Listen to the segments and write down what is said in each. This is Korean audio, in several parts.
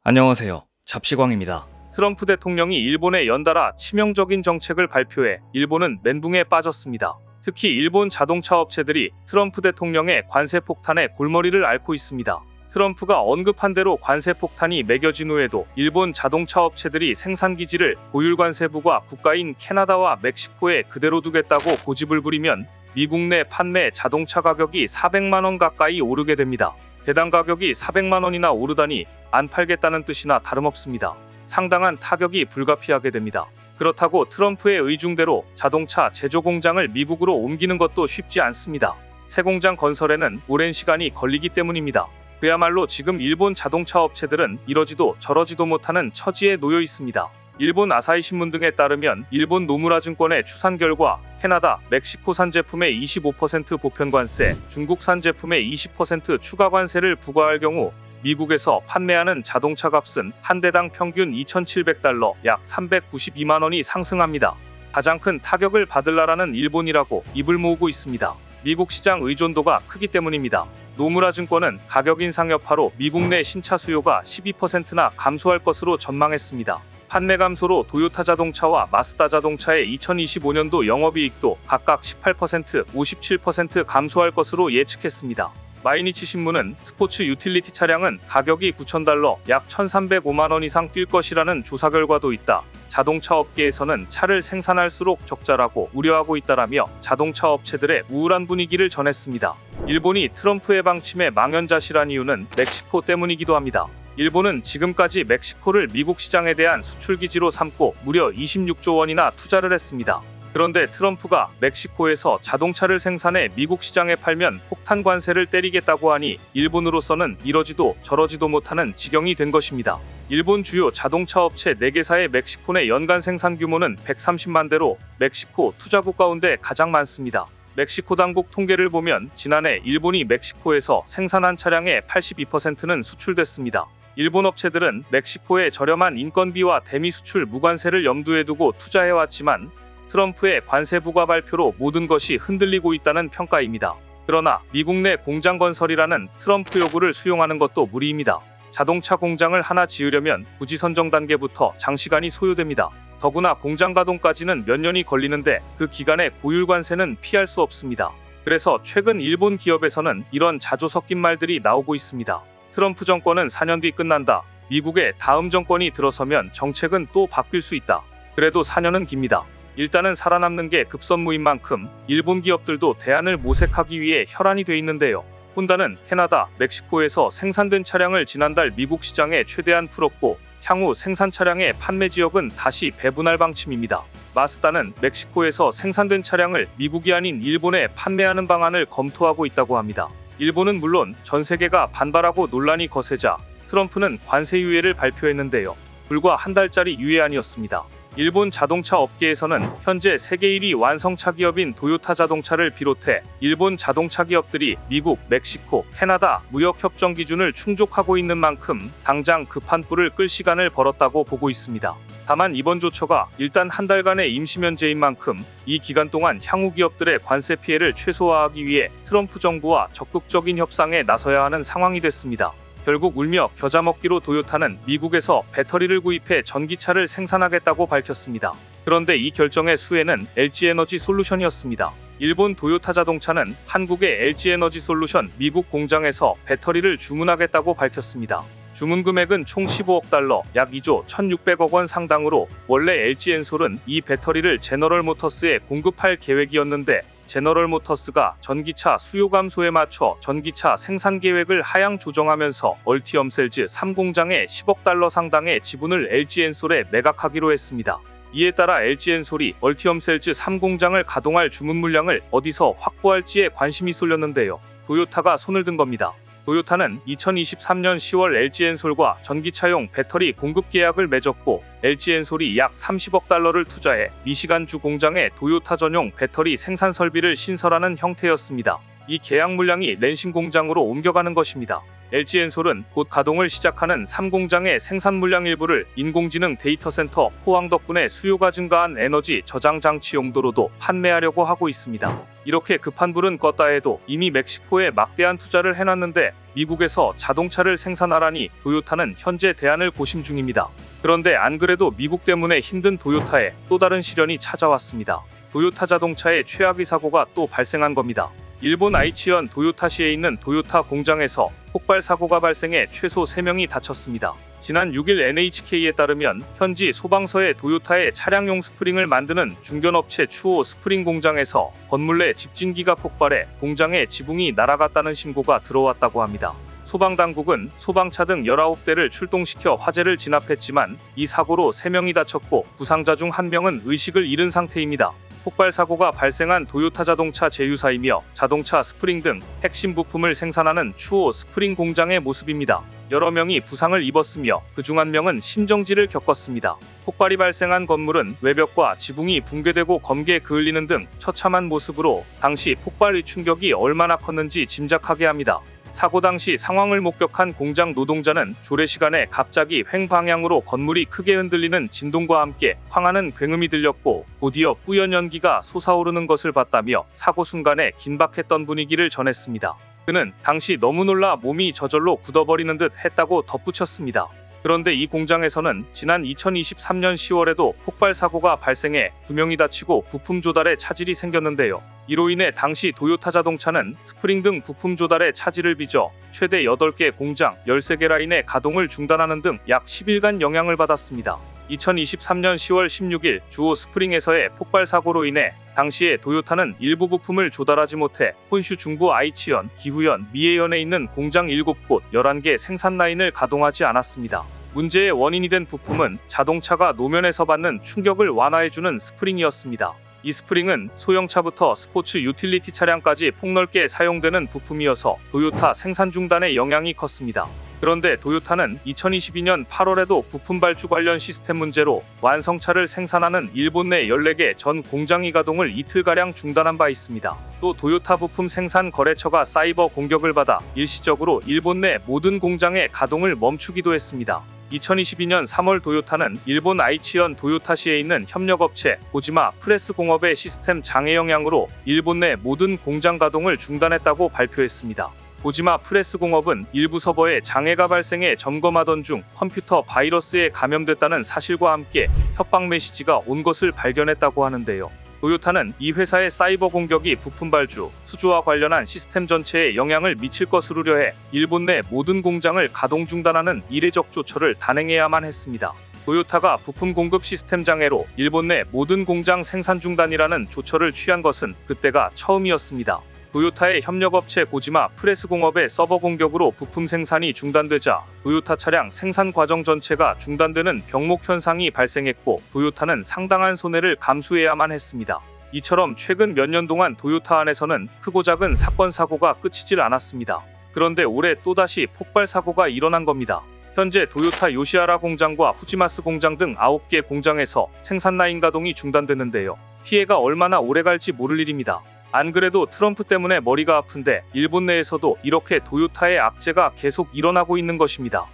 안녕하세요. 잡시광입니다. 트럼프 대통령이 일본에 연달아 치명적인 정책을 발표해 일본은 멘붕에 빠졌습니다. 특히 일본 자동차 업체들이 트럼프 대통령의 관세 폭탄에 골머리를 앓고 있습니다. 트럼프가 언급한 대로 관세 폭탄이 매겨진 후에도 일본 자동차 업체들이 생산 기지를 고율관세부과 국가인 캐나다와 멕시코에 그대로 두겠다고 고집을 부리면 미국 내 판매 자동차 가격이 400만 원 가까이 오르게 됩니다. 대당 가격이 400만 원이나 오르다니 안 팔겠다는 뜻이나 다름없습니다. 상당한 타격이 불가피하게 됩니다. 그렇다고 트럼프의 의중대로 자동차 제조 공장을 미국으로 옮기는 것도 쉽지 않습니다. 새 공장 건설에는 오랜 시간이 걸리기 때문입니다. 그야말로 지금 일본 자동차 업체들은 이러지도 저러지도 못하는 처지에 놓여 있습니다. 일본 아사히 신문 등에 따르면 일본 노무라 증권의 추산 결과 캐나다, 멕시코산 제품에 25% 보편 관세, 중국산 제품에 20% 추가 관세를 부과할 경우 미국에서 판매하는 자동차 값은 한 대당 평균 2,700달러, 약 392만 원이 상승합니다. 가장 큰 타격을 받을 나라는 일본이라고 입을 모으고 있습니다. 미국 시장 의존도가 크기 때문입니다. 노무라 증권은 가격 인상 여파로 미국 내 신차 수요가 12%나 감소할 것으로 전망했습니다. 판매 감소로 도요타 자동차와 마쓰다 자동차의 2025년도 영업이익도 각각 18%, 57% 감소할 것으로 예측했습니다. 마이니치 신문은 스포츠 유틸리티 차량은 가격이 9,000달러, 약 1,305만 원 이상 뛸 것이라는 조사 결과도 있다. 자동차 업계에서는 차를 생산할수록 적자라고 우려하고 있다라며 자동차 업체들의 우울한 분위기를 전했습니다. 일본이 트럼프의 방침에 망연자실한 이유는 멕시코 때문이기도 합니다. 일본은 지금까지 멕시코를 미국 시장에 대한 수출 기지로 삼고 무려 26조 원이나 투자를 했습니다. 그런데 트럼프가 멕시코에서 자동차를 생산해 미국 시장에 팔면 폭탄 관세를 때리겠다고 하니 일본으로서는 이러지도 저러지도 못하는 지경이 된 것입니다. 일본 주요 자동차 업체 4개사의 멕시코 내 연간 생산 규모는 130만 대로 멕시코 투자국 가운데 가장 많습니다. 멕시코 당국 통계를 보면 지난해 일본이 멕시코에서 생산한 차량의 82%는 수출됐습니다. 일본 업체들은 멕시코의 저렴한 인건비와 대미 수출 무관세를 염두에 두고 투자해왔지만 트럼프의 관세 부과 발표로 모든 것이 흔들리고 있다는 평가입니다. 그러나 미국 내 공장 건설이라는 트럼프 요구를 수용하는 것도 무리입니다. 자동차 공장을 하나 지으려면 부지 선정 단계부터 장시간이 소요됩니다. 더구나 공장 가동까지는 몇 년이 걸리는데 그 기간에 고율 관세는 피할 수 없습니다. 그래서 최근 일본 기업에서는 이런 자조 섞인 말들이 나오고 있습니다. 트럼프 정권은 4년 뒤 끝난다. 미국의 다음 정권이 들어서면 정책은 또 바뀔 수 있다. 그래도 4년은 깁니다. 일단은 살아남는 게 급선무인 만큼 일본 기업들도 대안을 모색하기 위해 혈안이 돼 있는데요. 혼다는 캐나다, 멕시코에서 생산된 차량을 지난달 미국 시장에 최대한 풀었고 향후 생산 차량의 판매 지역은 다시 배분할 방침입니다. 마쓰다는 멕시코에서 생산된 차량을 미국이 아닌 일본에 판매하는 방안을 검토하고 있다고 합니다. 일본은 물론 전 세계가 반발하고 논란이 거세자 트럼프는 관세 유예를 발표했는데요. 불과 한 달짜리 유예안이었습니다. 일본 자동차 업계에서는 현재 세계 1위 완성차 기업인 도요타 자동차를 비롯해 일본 자동차 기업들이 미국, 멕시코, 캐나다 무역 협정 기준을 충족하고 있는 만큼 당장 급한 불을 끌 시간을 벌었다고 보고 있습니다. 다만 이번 조처가 일단 한 달간의 임시 면제인 만큼 이 기간 동안 향후 기업들의 관세 피해를 최소화하기 위해 트럼프 정부와 적극적인 협상에 나서야 하는 상황이 됐습니다. 결국 울며 겨자 먹기로 도요타는 미국에서 배터리를 구입해 전기차를 생산하겠다고 밝혔습니다. 그런데 이 결정의 수혜는 LG에너지 솔루션이었습니다. 일본 도요타 자동차는 한국의 LG에너지 솔루션 미국 공장에서 배터리를 주문하겠다고 밝혔습니다. 주문 금액은 총 15억 달러, 약 2조 1,600억 원 상당으로 원래 LG엔솔은 이 배터리를 제너럴 모터스에 공급할 계획이었는데 제너럴 모터스가 전기차 수요 감소에 맞춰 전기차 생산 계획을 하향 조정하면서 얼티엄셀즈 3공장에 10억 달러 상당의 지분을 LG엔솔에 매각하기로 했습니다. 이에 따라 LG엔솔이 얼티엄셀즈 3공장을 가동할 주문 물량을 어디서 확보할지에 관심이 쏠렸는데요. 도요타가 손을 든 겁니다. 도요타는 2023년 10월 LG엔솔과 전기차용 배터리 공급 계약을 맺었고 LG엔솔이 약 30억 달러를 투자해 미시간주 공장에 도요타 전용 배터리 생산 설비를 신설하는 형태였습니다. 이 계약 물량이 랜싱 공장으로 옮겨가는 것입니다. LG엔솔은 곧 가동을 시작하는 3공장의 생산 물량 일부를 인공지능 데이터 센터 포항 덕분에 수요가 증가한 에너지 저장 장치 용도로도 판매하려고 하고 있습니다. 이렇게 급한 불은 껐다 해도 이미 멕시코에 막대한 투자를 해놨는데 미국에서 자동차를 생산하라니 도요타는 현재 대안을 고심 중입니다. 그런데 안 그래도 미국 때문에 힘든 도요타에 또 다른 시련이 찾아왔습니다. 도요타 자동차의 최악의 사고가 또 발생한 겁니다. 일본 아이치현 도요타시에 있는 도요타 공장에서 폭발 사고가 발생해 최소 3명이 다쳤습니다. 지난 6일 NHK에 따르면 현지 소방서에 도요타의 차량용 스프링을 만드는 중견업체 추오 스프링 공장에서 건물 내 집진기가 폭발해 공장의 지붕이 날아갔다는 신고가 들어왔다고 합니다. 소방당국은 소방차 등 19대를 출동시켜 화재를 진압했지만 이 사고로 3명이 다쳤고 부상자 중 1명은 의식을 잃은 상태입니다. 폭발 사고가 발생한 도요타 자동차 제휴사이며 자동차 스프링 등 핵심 부품을 생산하는 추오 스프링 공장의 모습입니다. 여러 명이 부상을 입었으며 그중 1명은 심정지를 겪었습니다. 폭발이 발생한 건물은 외벽과 지붕이 붕괴되고 검게 그을리는 등 처참한 모습으로 당시 폭발의 충격이 얼마나 컸는지 짐작하게 합니다. 사고 당시 상황을 목격한 공장 노동자는 조례 시간에 갑자기 횡 방향으로 건물이 크게 흔들리는 진동과 함께 황하는 굉음이 들렸고 곧이어 뿌연 연기가 솟아오르는 것을 봤다며 사고 순간에 긴박했던 분위기를 전했습니다. 그는 당시 너무 놀라 몸이 저절로 굳어버리는 듯 했다고 덧붙였습니다. 그런데 이 공장에서는 지난 2023년 10월에도 폭발 사고가 발생해 2명이 다치고 부품 조달에 차질이 생겼는데요. 이로 인해 당시 도요타 자동차는 스프링 등 부품 조달에 차질을 빚어 최대 8개 공장 13개 라인의 가동을 중단하는 등 약 10일간 영향을 받았습니다. 2023년 10월 16일 주오 스프링에서의 폭발 사고로 인해 당시에 도요타는 일부 부품을 조달하지 못해 혼슈 중부 아이치현, 기후현, 미에현에 있는 공장 7곳 11개 생산 라인을 가동하지 않았습니다. 문제의 원인이 된 부품은 자동차가 노면에서 받는 충격을 완화해주는 스프링이었습니다. 이 스프링은 소형차부터 스포츠 유틸리티 차량까지 폭넓게 사용되는 부품이어서 도요타 생산 중단에 영향이 컸습니다. 그런데 도요타는 2022년 8월에도 부품 발주 관련 시스템 문제로 완성차를 생산하는 일본 내 14개 전 공장이 가동을 이틀가량 중단한 바 있습니다. 또 도요타 부품 생산 거래처가 사이버 공격을 받아 일시적으로 일본 내 모든 공장의 가동을 멈추기도 했습니다. 2022년 3월 도요타는 일본 아이치현 도요타시에 있는 협력업체 고지마 프레스 공업의 시스템 장애 영향으로 일본 내 모든 공장 가동을 중단했다고 발표했습니다. 고지마 프레스 공업은 일부 서버에 장애가 발생해 점검하던 중 컴퓨터 바이러스에 감염됐다는 사실과 함께 협박 메시지가 온 것을 발견했다고 하는데요. 도요타는 이 회사의 사이버 공격이 부품 발주, 수주와 관련한 시스템 전체에 영향을 미칠 것을 우려해 일본 내 모든 공장을 가동 중단하는 이례적 조처를 단행해야만 했습니다. 도요타가 부품 공급 시스템 장애로 일본 내 모든 공장 생산 중단이라는 조처를 취한 것은 그때가 처음이었습니다. 도요타의 협력업체 고지마 프레스 공업의 서버 공격으로 부품 생산이 중단되자 도요타 차량 생산 과정 전체가 중단되는 병목 현상이 발생했고 도요타는 상당한 손해를 감수해야만 했습니다. 이처럼 최근 몇 년 동안 도요타 안에서는 크고 작은 사건 사고가 끝이질 않았습니다. 그런데 올해 또다시 폭발 사고가 일어난 겁니다. 현재 도요타 요시하라 공장과 후지마스 공장 등 9개 공장에서 생산 라인 가동이 중단됐는데요. 피해가 얼마나 오래 갈지 모를 일입니다. 안 그래도 트럼프 때문에 머리가 아픈데 일본 내에서도 이렇게 도요타의 악재가 계속 일어나고 있는 것입니다.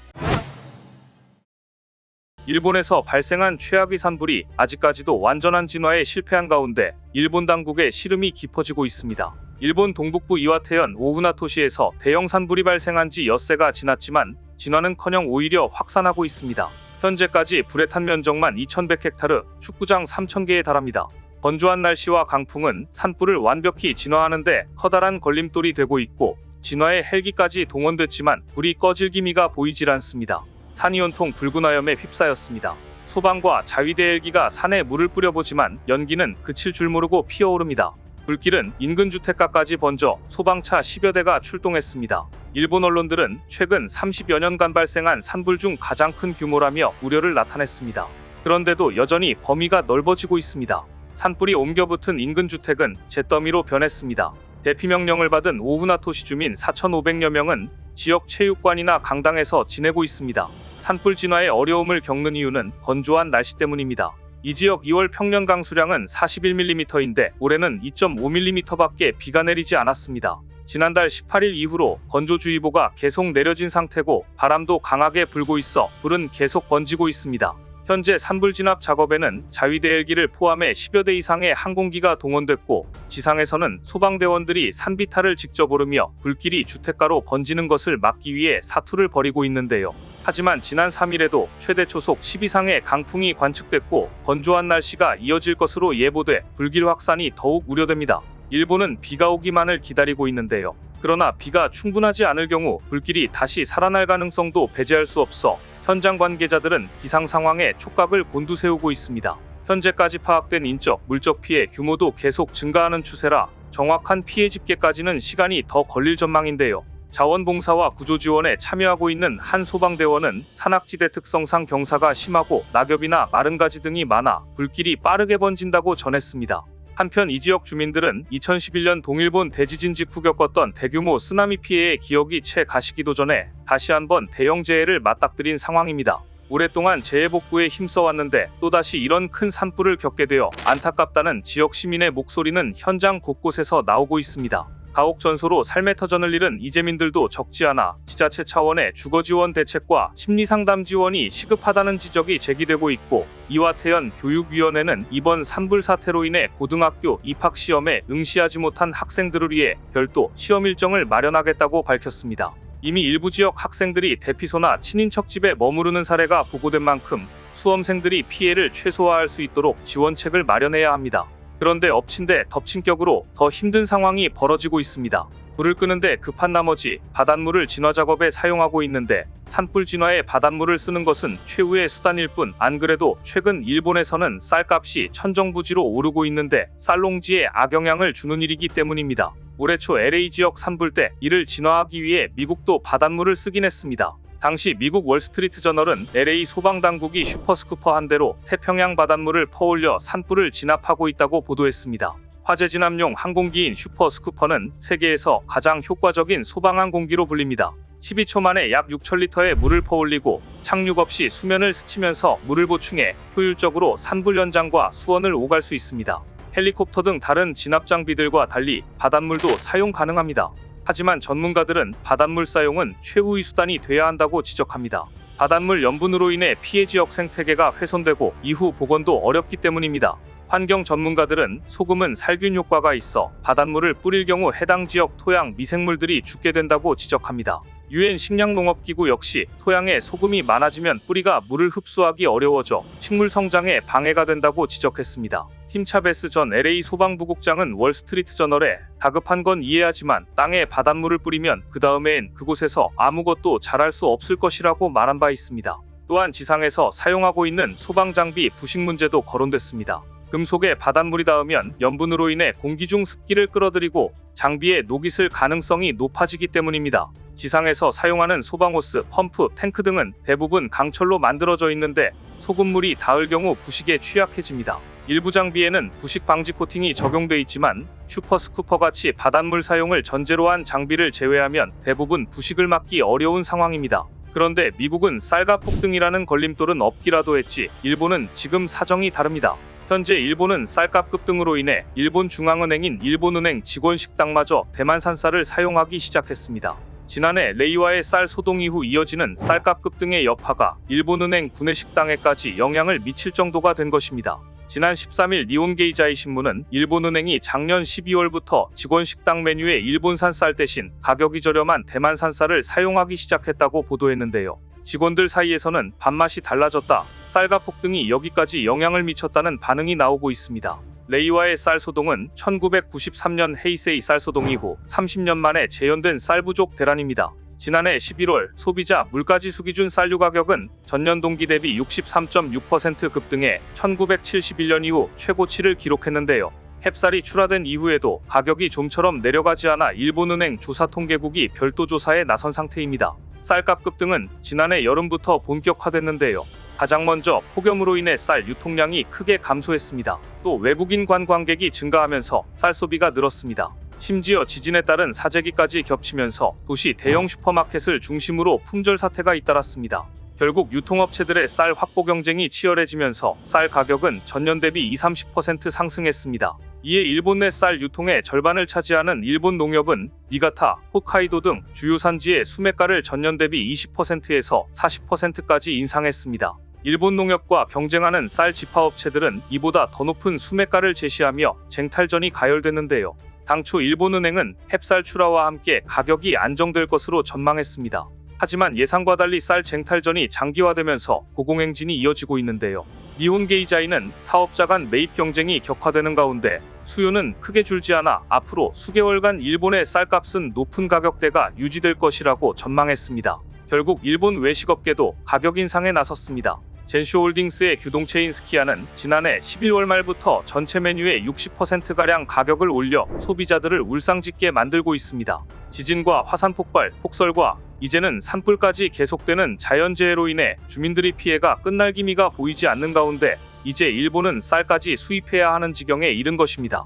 일본에서 발생한 최악의 산불이 아직까지도 완전한 진화에 실패한 가운데 일본 당국의 시름이 깊어지고 있습니다. 일본 동북부 이와테현 오후나토시에서 대형 산불이 발생한 지 엿새가 지났지만 진화는커녕 오히려 확산하고 있습니다. 현재까지 불에 탄 면적만 2100헥타르, 축구장 3000개에 달합니다. 건조한 날씨와 강풍은 산불을 완벽히 진화하는데 커다란 걸림돌이 되고 있고 진화에 헬기까지 동원됐지만 불이 꺼질 기미가 보이질 않습니다. 산이 온통 붉은 화염에 휩싸였습니다. 소방과 자위대 헬기가 산에 물을 뿌려보지만 연기는 그칠 줄 모르고 피어오릅니다. 불길은 인근 주택가까지 번져 소방차 10여 대가 출동했습니다. 일본 언론들은 최근 30여 년간 발생한 산불 중 가장 큰 규모라며 우려를 나타냈습니다. 그런데도 여전히 범위가 넓어지고 있습니다. 산불이 옮겨붙은 인근 주택은 잿더미로 변했습니다. 대피 명령을 받은 오후나토시 주민 4,500여 명은 지역 체육관이나 강당에서 지내고 있습니다. 산불 진화에 어려움을 겪는 이유는 건조한 날씨 때문입니다. 이 지역 2월 평년 강수량은 41mm인데 올해는 2.5mm밖에 비가 내리지 않았습니다. 지난달 18일 이후로 건조주의보가 계속 내려진 상태고 바람도 강하게 불고 있어 불은 계속 번지고 있습니다. 현재 산불 진압 작업에는 자위대 헬기를 포함해 10여 대 이상의 항공기가 동원됐고 지상에서는 소방대원들이 산비탈을 직접 오르며 불길이 주택가로 번지는 것을 막기 위해 사투를 벌이고 있는데요. 하지만 지난 3일에도 최대 초속 10 이상의 강풍이 관측됐고 건조한 날씨가 이어질 것으로 예보돼 불길 확산이 더욱 우려됩니다. 일본은 비가 오기만을 기다리고 있는데요. 그러나 비가 충분하지 않을 경우 불길이 다시 살아날 가능성도 배제할 수 없어 현장 관계자들은 기상 상황에 촉각을 곤두세우고 있습니다. 현재까지 파악된 인적, 물적 피해 규모도 계속 증가하는 추세라 정확한 피해 집계까지는 시간이 더 걸릴 전망인데요. 자원봉사와 구조지원에 참여하고 있는 한 소방대원은 산악지대 특성상 경사가 심하고 낙엽이나 마른 가지 등이 많아 불길이 빠르게 번진다고 전했습니다. 한편 이 지역 주민들은 2011년 동일본 대지진 직후 겪었던 대규모 쓰나미 피해의 기억이 채 가시기도 전에 다시 한번 대형 재해를 맞닥뜨린 상황입니다. 오랫동안 재해 복구에 힘써왔는데 또다시 이런 큰 산불을 겪게 되어 안타깝다는 지역 시민의 목소리는 현장 곳곳에서 나오고 있습니다. 가옥전소로 삶의 터전을 잃은 이재민들도 적지 않아 지자체 차원의 주거지원 대책과 심리상담 지원이 시급하다는 지적이 제기되고 있고 이화태현 교육위원회는 이번 산불 사태로 인해 고등학교 입학시험에 응시하지 못한 학생들을 위해 별도 시험 일정을 마련하겠다고 밝혔습니다. 이미 일부 지역 학생들이 대피소나 친인척 집에 머무르는 사례가 보고된 만큼 수험생들이 피해를 최소화할 수 있도록 지원책을 마련해야 합니다. 그런데 엎친 데 덮친 격으로 더 힘든 상황이 벌어지고 있습니다. 불을 끄는데 급한 나머지 바닷물을 진화 작업에 사용하고 있는데 산불 진화에 바닷물을 쓰는 것은 최후의 수단일 뿐 안 그래도 최근 일본에서는 쌀값이 천정부지로 오르고 있는데 쌀농지에 악영향을 주는 일이기 때문입니다. 올해 초 LA 지역 산불 때 이를 진화하기 위해 미국도 바닷물을 쓰긴 했습니다. 당시 미국 월스트리트저널은 LA 소방당국이 슈퍼스쿠퍼 한 대로 태평양 바닷물을 퍼올려 산불을 진압하고 있다고 보도했습니다. 화재 진압용 항공기인 슈퍼스쿠퍼는 세계에서 가장 효과적인 소방항공기로 불립니다. 12초 만에 약 6,000리터의 물을 퍼올리고 착륙 없이 수면을 스치면서 물을 보충해 효율적으로 산불 현장과 수원을 오갈 수 있습니다. 헬리콥터 등 다른 진압 장비들과 달리 바닷물도 사용 가능합니다. 하지만 전문가들은 바닷물 사용은 최후의 수단이 돼야 한다고 지적합니다. 바닷물 염분으로 인해 피해 지역 생태계가 훼손되고 이후 복원도 어렵기 때문입니다. 환경 전문가들은 소금은 살균 효과가 있어 바닷물을 뿌릴 경우 해당 지역 토양 미생물들이 죽게 된다고 지적합니다. 유엔 식량농업기구 역시 토양에 소금이 많아지면 뿌리가 물을 흡수하기 어려워져 식물 성장에 방해가 된다고 지적했습니다. 팀 차베스 전 LA 소방부국장은 월스트리트저널에 다급한 건 이해하지만 땅에 바닷물을 뿌리면 그 다음엔 그곳에서 아무것도 자랄 수 없을 것이라고 말한 바 있습니다. 또한 지상에서 사용하고 있는 소방장비 부식 문제도 거론됐습니다. 금속에 바닷물이 닿으면 염분으로 인해 공기 중 습기를 끌어들이고 장비에 녹이 슬 가능성이 높아지기 때문입니다. 지상에서 사용하는 소방호스, 펌프, 탱크 등은 대부분 강철로 만들어져 있는데 소금물이 닿을 경우 부식에 취약해집니다. 일부 장비에는 부식 방지 코팅이 적용돼 있지만 슈퍼스쿠퍼같이 바닷물 사용을 전제로 한 장비를 제외하면 대부분 부식을 막기 어려운 상황입니다. 그런데 미국은 쌀과 폭등이라는 걸림돌은 없기라도 했지 일본은 지금 사정이 다릅니다. 현재 일본은 쌀값 급등으로 인해 일본 중앙은행인 일본은행 직원 식당마저 대만산 쌀을 사용하기 시작했습니다. 지난해 레이와의 쌀 소동 이후 이어지는 쌀값 급등의 여파가 일본은행 구내식당에까지 영향을 미칠 정도가 된 것입니다. 지난 13일 니혼게이자이 신문은 일본은행이 작년 12월부터 직원 식당 메뉴에 일본산 쌀 대신 가격이 저렴한 대만산 쌀을 사용하기 시작했다고 보도했는데요. 직원들 사이에서는 밥맛이 달라졌다, 쌀값 폭등이 여기까지 영향을 미쳤다는 반응이 나오고 있습니다. 레이와의 쌀 소동은 1993년 헤이세이 쌀 소동 이후 30년 만에 재현된 쌀 부족 대란입니다. 지난해 11월 소비자 물가지수 기준 쌀류 가격은 전년 동기 대비 63.6% 급등해 1971년 이후 최고치를 기록했는데요. 햅쌀이 출하된 이후에도 가격이 좀처럼 내려가지 않아 일본은행 조사통계국이 별도 조사에 나선 상태입니다. 쌀값 급등은 지난해 여름부터 본격화됐는데요. 가장 먼저 폭염으로 인해 쌀 유통량이 크게 감소했습니다. 또 외국인 관광객이 증가하면서 쌀 소비가 늘었습니다. 심지어 지진에 따른 사재기까지 겹치면서 도시 대형 슈퍼마켓을 중심으로 품절 사태가 잇따랐습니다. 결국 유통업체들의 쌀 확보 경쟁이 치열해지면서 쌀 가격은 전년 대비 20-30% 상승했습니다. 이에 일본 내 쌀 유통의 절반을 차지하는 일본 농협은 니가타, 홋카이도 등 주요 산지의 수매가를 전년 대비 20%에서 40%까지 인상했습니다. 일본 농협과 경쟁하는 쌀 지파업체들은 이보다 더 높은 수매가를 제시하며 쟁탈전이 가열됐는데요. 당초 일본은행은 햅쌀 출하와 함께 가격이 안정될 것으로 전망했습니다. 하지만 예상과 달리 쌀 쟁탈전이 장기화되면서 고공행진이 이어지고 있는데요. 니혼게이자이는 사업자 간 매입 경쟁이 격화되는 가운데 수요는 크게 줄지 않아 앞으로 수개월간 일본의 쌀값은 높은 가격대가 유지될 것이라고 전망했습니다. 결국 일본 외식업계도 가격 인상에 나섰습니다. 젠쇼홀딩스의 규동체인 스키야는 지난해 11월 말부터 전체 메뉴의 60%가량 가격을 올려 소비자들을 울상짓게 만들고 있습니다. 지진과 화산 폭발, 폭설과 이제는 산불까지 계속되는 자연재해로 인해 주민들이 피해가 끝날 기미가 보이지 않는 가운데 이제 일본은 쌀까지 수입해야 하는 지경에 이른 것입니다.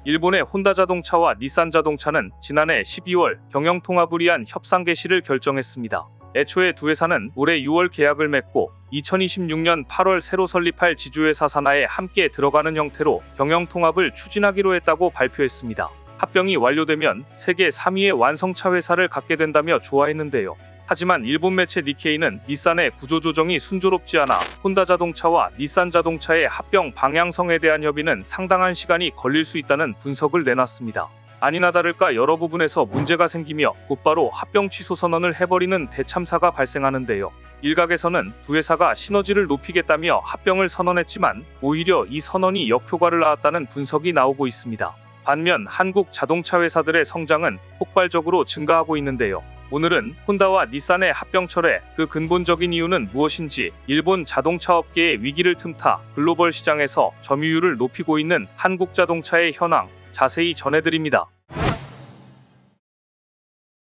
일본의 혼다 자동차와 닛산 자동차는 지난해 12월 경영 통합을 위한 협상 개시를 결정했습니다. 애초에 두 회사는 올해 6월 계약을 맺고 2026년 8월 새로 설립할 지주회사 산하에 함께 들어가는 형태로 경영 통합을 추진하기로 했다고 발표했습니다. 합병이 완료되면 세계 3위의 완성차 회사를 갖게 된다며 좋아했는데요. 하지만 일본 매체 니케이는 닛산의 구조조정이 순조롭지 않아 혼다 자동차와 닛산 자동차의 합병 방향성에 대한 협의는 상당한 시간이 걸릴 수 있다는 분석을 내놨습니다. 아니나 다를까 여러 부분에서 문제가 생기며 곧바로 합병 취소 선언을 해버리는 대참사가 발생하는데요. 일각에서는 두 회사가 시너지를 높이겠다며 합병을 선언했지만 오히려 이 선언이 역효과를 낳았다는 분석이 나오고 있습니다. 반면 한국 자동차 회사들의 성장은 폭발적으로 증가하고 있는데요. 오늘은 혼다와 닛산의 합병 철회, 그 근본적인 이유는 무엇인지, 일본 자동차 업계의 위기를 틈타 글로벌 시장에서 점유율을 높이고 있는 한국 자동차의 현황, 자세히 전해드립니다.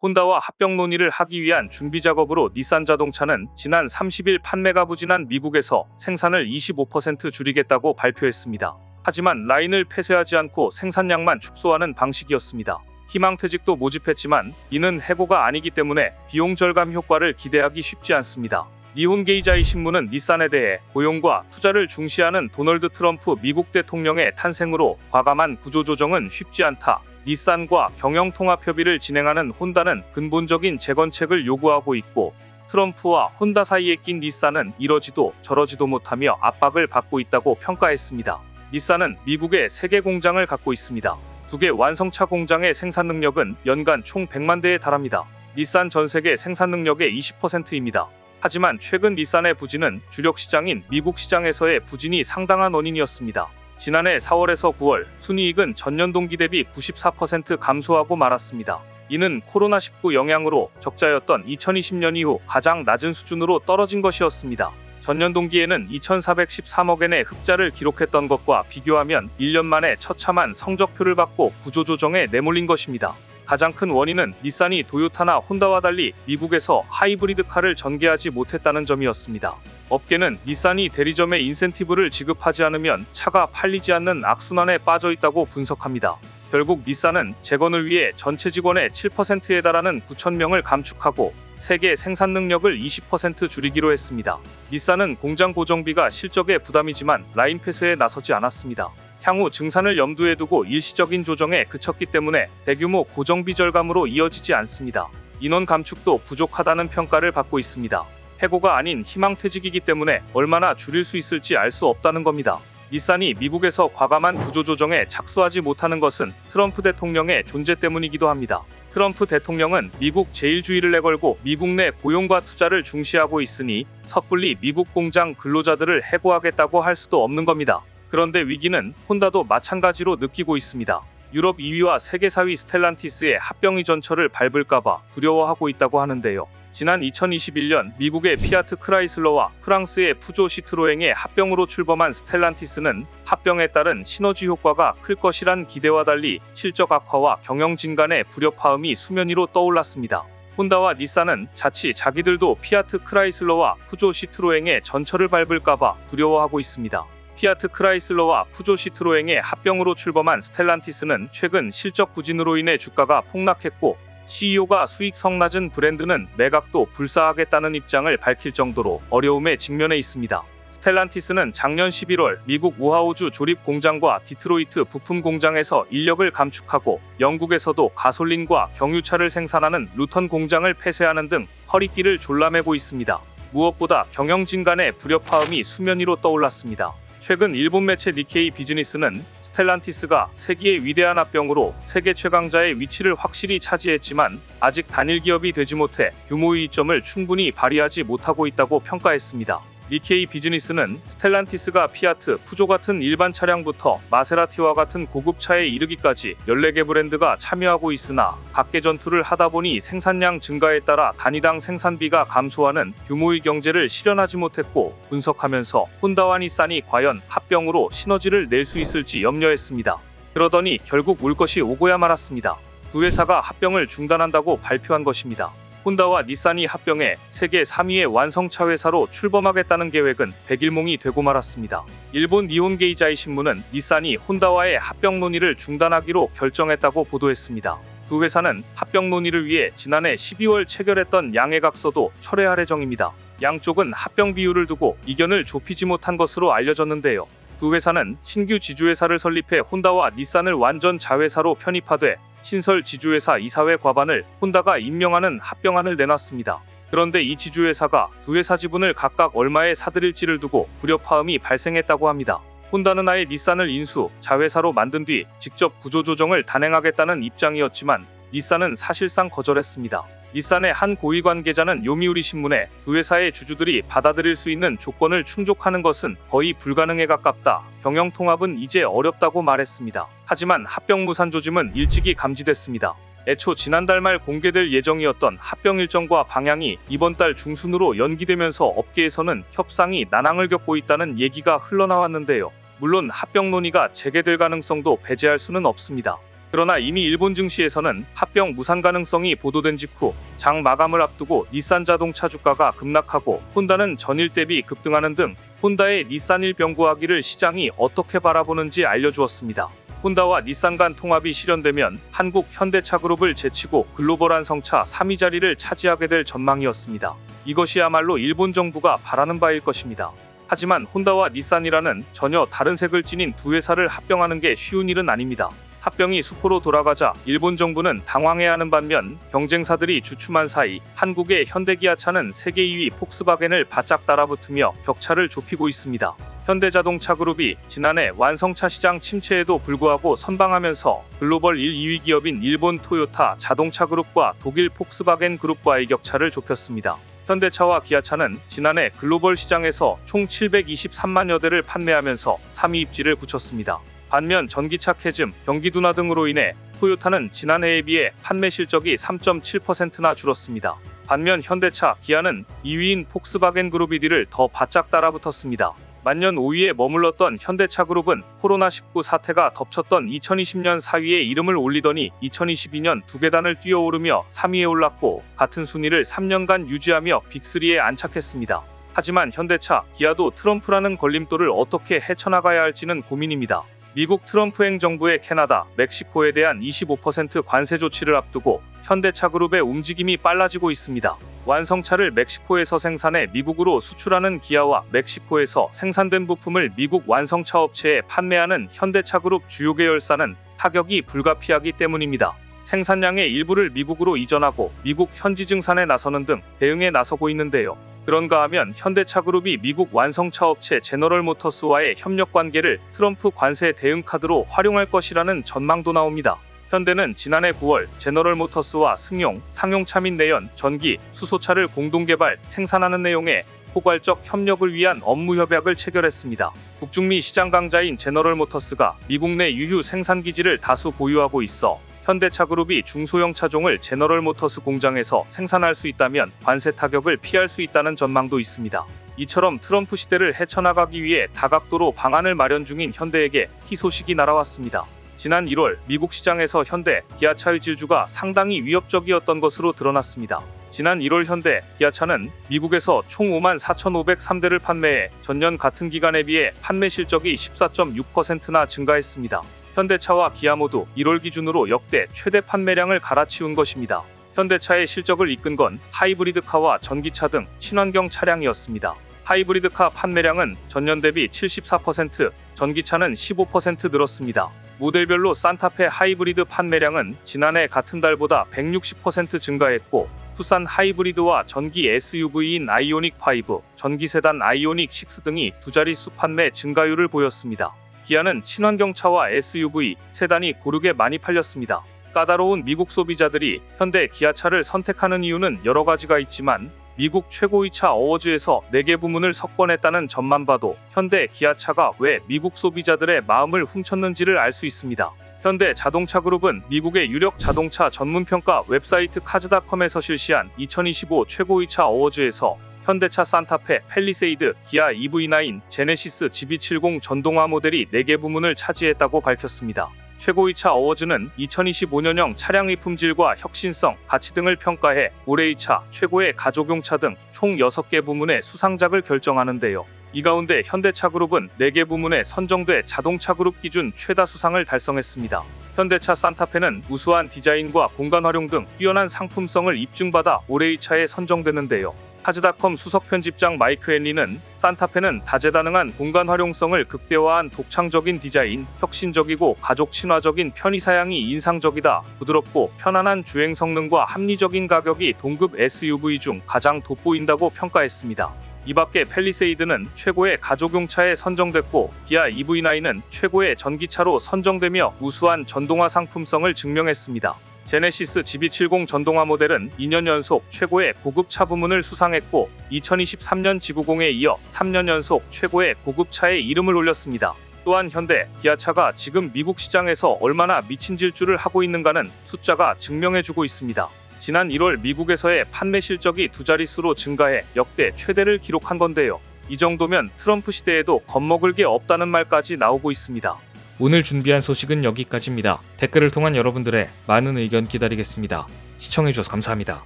혼다와 합병 논의를 하기 위한 준비 작업으로 닛산 자동차는 지난 30일 판매가 부진한 미국에서 생산을 25% 줄이겠다고 발표했습니다. 하지만 라인을 폐쇄하지 않고 생산량만 축소하는 방식이었습니다. 희망퇴직도 모집했지만 이는 해고가 아니기 때문에 비용 절감 효과를 기대하기 쉽지 않습니다. 니혼게이자이 신문은 닛산에 대해 고용과 투자를 중시하는 도널드 트럼프 미국 대통령의 탄생으로 과감한 구조조정은 쉽지 않다. 닛산과 경영통합협의를 진행하는 혼다는 근본적인 재건책을 요구하고 있고 트럼프와 혼다 사이에 낀 닛산은 이러지도 저러지도 못하며 압박을 받고 있다고 평가했습니다. 닛산은 미국에 3개 공장을 갖고 있습니다. 2개 완성차 공장의 생산 능력은 연간 총 100만 대에 달합니다. 닛산 전 세계 생산 능력의 20%입니다. 하지만 최근 닛산의 부진은 주력 시장인 미국 시장에서의 부진이 상당한 원인이었습니다. 지난해 4월에서 9월 순이익은 전년 동기 대비 94% 감소하고 말았습니다. 이는 코로나19 영향으로 적자였던 2020년 이후 가장 낮은 수준으로 떨어진 것이었습니다. 전년 동기에는 2,413억엔의 흑자를 기록했던 것과 비교하면 1년 만에 처참한 성적표를 받고 구조조정에 내몰린 것입니다. 가장 큰 원인은 닛산이 도요타나 혼다와 달리 미국에서 하이브리드카를 전개하지 못했다는 점이었습니다. 업계는 닛산이 대리점에 인센티브를 지급하지 않으면 차가 팔리지 않는 악순환에 빠져 있다고 분석합니다. 결국 닛산은 재건을 위해 전체 직원의 7%에 달하는 9,000명을 감축하고 세계 생산 능력을 20% 줄이기로 했습니다. 닛산은 공장 고정비가 실적에 부담이지만 라인 폐쇄에 나서지 않았습니다. 향후 증산을 염두에 두고 일시적인 조정에 그쳤기 때문에 대규모 고정비 절감으로 이어지지 않습니다. 인원 감축도 부족하다는 평가를 받고 있습니다. 해고가 아닌 희망퇴직이기 때문에 얼마나 줄일 수 있을지 알 수 없다는 겁니다. 닛산이 미국에서 과감한 구조조정에 착수하지 못하는 것은 트럼프 대통령의 존재 때문이기도 합니다. 트럼프 대통령은 미국 제일주의를 내걸고 미국 내 고용과 투자를 중시하고 있으니 섣불리 미국 공장 근로자들을 해고하겠다고 할 수도 없는 겁니다. 그런데 위기는 혼다도 마찬가지로 느끼고 있습니다. 유럽 2위와 세계 4위 스텔란티스의 합병이 전철을 밟을까봐 두려워하고 있다고 하는데요. 지난 2021년 미국의 피아트 크라이슬러와 프랑스의 푸조 시트로엥의 합병으로 출범한 스텔란티스는 합병에 따른 시너지 효과가 클 것이란 기대와 달리 실적 악화와 경영 진간의 불협화음이 수면 위로 떠올랐습니다. 혼다와 닛산은 자칫 자기들도 피아트 크라이슬러와 푸조 시트로엥의 전철을 밟을까봐 두려워하고 있습니다. 피아트 크라이슬러와 푸조 시트로엥의 합병으로 출범한 스텔란티스는 최근 실적 부진으로 인해 주가가 폭락했고 CEO가 수익성 낮은 브랜드는 매각도 불사하겠다는 입장을 밝힐 정도로 어려움에 직면해 있습니다. 스텔란티스는 작년 11월 미국 오하우주 조립 공장과 디트로이트 부품 공장에서 인력을 감축하고 영국에서도 가솔린과 경유차를 생산하는 루턴 공장을 폐쇄하는 등 허리띠를 졸라매고 있습니다. 무엇보다 경영진 간의 불협화음이 수면 위로 떠올랐습니다. 최근 일본 매체 니케이 비즈니스는 스텔란티스가 세기의 위대한 합병으로 세계 최강자의 위치를 확실히 차지했지만 아직 단일 기업이 되지 못해 규모의 이점을 충분히 발휘하지 못하고 있다고 평가했습니다. 니케이 비즈니스는 스텔란티스가 피아트, 푸조 같은 일반 차량부터 마세라티와 같은 고급차에 이르기까지 14개 브랜드가 참여하고 있으나 각계 전투를 하다 보니 생산량 증가에 따라 단위당 생산비가 감소하는 규모의 경제를 실현하지 못했고, 분석하면서 혼다와 닛산이 과연 합병으로 시너지를 낼 수 있을지 염려했습니다. 그러더니 결국 올 것이 오고야 말았습니다. 두 회사가 합병을 중단한다고 발표한 것입니다. 혼다와 닛산이 합병해 세계 3위의 완성차 회사로 출범하겠다는 계획은 백일몽이 되고 말았습니다. 일본 니혼게이자이 신문은 닛산이 혼다와의 합병 논의를 중단하기로 결정했다고 보도했습니다. 두 회사는 합병 논의를 위해 지난해 12월 체결했던 양해각서도 철회할 예정입니다. 양쪽은 합병 비율을 두고 이견을 좁히지 못한 것으로 알려졌는데요. 두 회사는 신규 지주회사를 설립해 혼다와 닛산을 완전 자회사로 편입하되 신설 지주회사 이사회 과반을 혼다가 임명하는 합병안을 내놨습니다. 그런데 이 지주회사가 두 회사 지분을 각각 얼마에 사들일지를 두고 불협화음이 발생했다고 합니다. 혼다는 아예 닛산을 인수, 자회사로 만든 뒤 직접 구조조정을 단행하겠다는 입장이었지만 닛산은 사실상 거절했습니다. 닛산의 한 고위 관계자는 요미우리 신문에 두 회사의 주주들이 받아들일 수 있는 조건을 충족하는 것은 거의 불가능에 가깝다. 경영 통합은 이제 어렵다고 말했습니다. 하지만 합병 무산 조짐은 일찍이 감지됐습니다. 애초 지난달 말 공개될 예정이었던 합병 일정과 방향이 이번 달 중순으로 연기되면서 업계에서는 협상이 난항을 겪고 있다는 얘기가 흘러나왔는데요. 물론 합병 논의가 재개될 가능성도 배제할 수는 없습니다. 그러나 이미 일본 증시에서는 합병 무산 가능성이 보도된 직후 장 마감을 앞두고 닛산 자동차 주가가 급락하고 혼다는 전일 대비 급등하는 등 혼다의 닛산일 병구하기를 시장이 어떻게 바라보는지 알려주었습니다. 혼다와 닛산 간 통합이 실현되면 한국 현대차 그룹을 제치고 글로벌 성차 3위 자리를 차지하게 될 전망이었습니다. 이것이야말로 일본 정부가 바라는 바일 것입니다. 하지만 혼다와 닛산이라는 전혀 다른 색을 지닌 두 회사를 합병하는 게 쉬운 일은 아닙니다. 합병이 수포로 돌아가자 일본 정부는 당황해하는 반면 경쟁사들이 주춤한 사이 한국의 현대기아차는 세계 2위 폭스바겐을 바짝 따라붙으며 격차를 좁히고 있습니다. 현대자동차 그룹이 지난해 완성차 시장 침체에도 불구하고 선방하면서 글로벌 1, 2위 기업인 일본 토요타 자동차 그룹과 독일 폭스바겐 그룹과의 격차를 좁혔습니다. 현대차와 기아차는 지난해 글로벌 시장에서 총 723만여 대를 판매하면서 3위 입지를 굳혔습니다. 반면 전기차 캐즘, 경기 둔화 등으로 인해 토요타는 지난해에 비해 판매 실적이 3.7%나 줄었습니다. 반면 현대차, 기아는 2위인 폭스바겐 그룹이 뒤를 더 바짝 따라붙었습니다. 만년 5위에 머물렀던 현대차 그룹은 코로나19 사태가 덮쳤던 2020년 4위에 이름을 올리더니 2022년 두 계단을 뛰어오르며 3위에 올랐고 같은 순위를 3년간 유지하며 빅3에 안착했습니다. 하지만 현대차, 기아도 트럼프라는 걸림돌을 어떻게 헤쳐나가야 할지는 고민입니다. 미국 트럼프 행정부의 캐나다, 멕시코에 대한 25% 관세 조치를 앞두고 현대차 그룹의 움직임이 빨라지고 있습니다. 완성차를 멕시코에서 생산해 미국으로 수출하는 기아와 멕시코에서 생산된 부품을 미국 완성차 업체에 판매하는 현대차 그룹 주요 계열사는 타격이 불가피하기 때문입니다. 생산량의 일부를 미국으로 이전하고 미국 현지 증산에 나서는 등 대응에 나서고 있는데요. 그런가 하면 현대차 그룹이 미국 완성차 업체 제너럴 모터스와의 협력 관계를 트럼프 관세 대응 카드로 활용할 것이라는 전망도 나옵니다. 현대는 지난해 9월 제너럴 모터스와 승용, 상용차 및 내연, 전기, 수소차를 공동 개발, 생산하는 내용의 포괄적 협력을 위한 업무 협약을 체결했습니다. 북중미 시장 강자인 제너럴 모터스가 미국 내 유휴 생산 기지를 다수 보유하고 있어 현대차 그룹이 중소형 차종을 제너럴 모터스 공장에서 생산할 수 있다면 관세 타격을 피할 수 있다는 전망도 있습니다. 이처럼 트럼프 시대를 헤쳐나가기 위해 다각도로 방안을 마련 중인 현대에게 희소식이 날아왔습니다. 지난 1월 미국 시장에서 현대, 기아차의 질주가 상당히 위협적이었던 것으로 드러났습니다. 지난 1월 현대, 기아차는 미국에서 총 54,503대를 판매해 전년 같은 기간에 비해 판매 실적이 14.6%나 증가했습니다. 현대차와 기아 모두 1월 기준으로 역대 최대 판매량을 갈아치운 것입니다. 현대차의 실적을 이끈 건 하이브리드카와 전기차 등 친환경 차량이었습니다. 하이브리드카 판매량은 전년 대비 74%, 전기차는 15% 늘었습니다. 모델별로 산타페 하이브리드 판매량은 지난해 같은 달보다 160% 증가했고, 투싼 하이브리드와 전기 SUV인 아이오닉5, 전기 세단 아이오닉6 등이 두 자릿수 판매 증가율을 보였습니다. 기아는 친환경차와 SUV, 세단이 고르게 많이 팔렸습니다. 까다로운 미국 소비자들이 현대 기아차를 선택하는 이유는 여러 가지가 있지만, 미국 최고위차 어워즈에서 4개 부문을 석권했다는 점만 봐도 현대 기아차가 왜 미국 소비자들의 마음을 훔쳤는지를 알 수 있습니다. 현대 자동차 그룹은 미국의 유력 자동차 전문평가 웹사이트 카즈닷컴에서 실시한 2025 최고위차 어워즈에서 현대차 산타페, 팰리세이드, 기아 EV9, 제네시스 GV70 전동화 모델이 4개 부문을 차지했다고 밝혔습니다. 최고위차 어워즈는 2025년형 차량의 품질과 혁신성, 가치 등을 평가해 올해의 차, 최고의 가족용차 등 총 6개 부문의 수상작을 결정하는데요. 이 가운데 현대차그룹은 4개 부문에 선정돼 자동차 그룹 기준 최다 수상을 달성했습니다. 현대차 산타페는 우수한 디자인과 공간 활용 등 뛰어난 상품성을 입증받아 올해의 차에 선정되는데요. 카즈닷컴 수석 편집장 마이크 헨리는 산타페는 다재다능한 공간 활용성을 극대화한 독창적인 디자인, 혁신적이고 가족 친화적인 편의 사양이 인상적이다. 부드럽고 편안한 주행 성능과 합리적인 가격이 동급 SUV 중 가장 돋보인다고 평가했습니다. 이 밖에 팰리세이드는 최고의 가족용차에 선정됐고, 기아 EV9은 최고의 전기차로 선정되며 우수한 전동화 상품성을 증명했습니다. 제네시스 GV70 전동화 모델은 2년 연속 최고의 고급차 부문을 수상했고, 2023년 G90에 이어 3년 연속 최고의 고급차에 이름을 올렸습니다. 또한 현대, 기아차가 지금 미국 시장에서 얼마나 미친 질주를 하고 있는가는 숫자가 증명해주고 있습니다. 지난 1월 미국에서의 판매 실적이 두 자릿수로 증가해 역대 최대를 기록한 건데요. 이 정도면 트럼프 시대에도 겁먹을 게 없다는 말까지 나오고 있습니다. 오늘 준비한 소식은 여기까지입니다. 댓글을 통한 여러분들의 많은 의견 기다리겠습니다. 시청해주셔서 감사합니다.